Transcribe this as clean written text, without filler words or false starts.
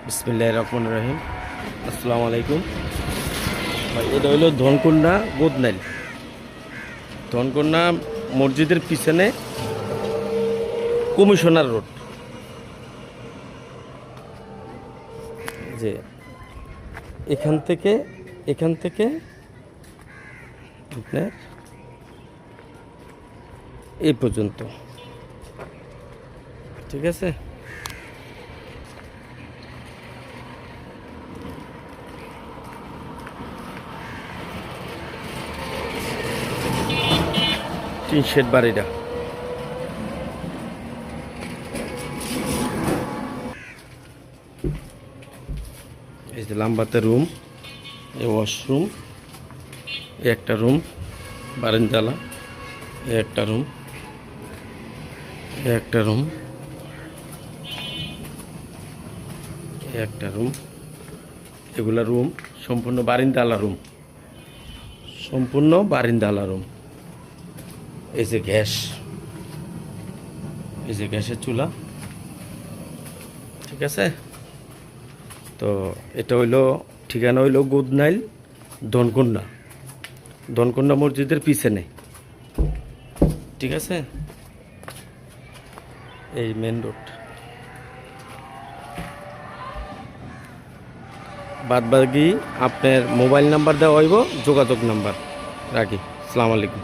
বিসমিল্লাহির রহমানির রহিম। আসসালামু আলাইকুম ভাই। এটা হলো ধনকুন্ডা গোদনাইল। ধনকুন্ডা মসজিদের পিছনে কমিশনার রোড। যে এখান থেকে আপনার এই পর্যন্ত, ঠিক আছে। টিন শেড বাড়িটা। এই যে লাম্বাতে রুম, এই ওয়াশরুম, এই একটা রুম, বারান্দালা, এই একটা রুম, এই একটা রুম, এই একটা রুম। এগুলা রুম সম্পূর্ণ বারিন্দালা রুম, সম্পূর্ণ বারিন্দালা রুম। এই যে গ্যাস, এই যে গ্যাসের চুলা, ঠিক আছে। তো এটা হইলো ঠিকানা হইলো গোদনাইল ধনকুন্ডা, ধনকুন্ডা মসজিদের পিছনে, ঠিক আছে। এই মেন রোড। বাদ বাকি আপনার মোবাইল নাম্বার দেওয়া হইব, যোগাযোগ নাম্বার রাখি। আসসালামু আলাইকুম।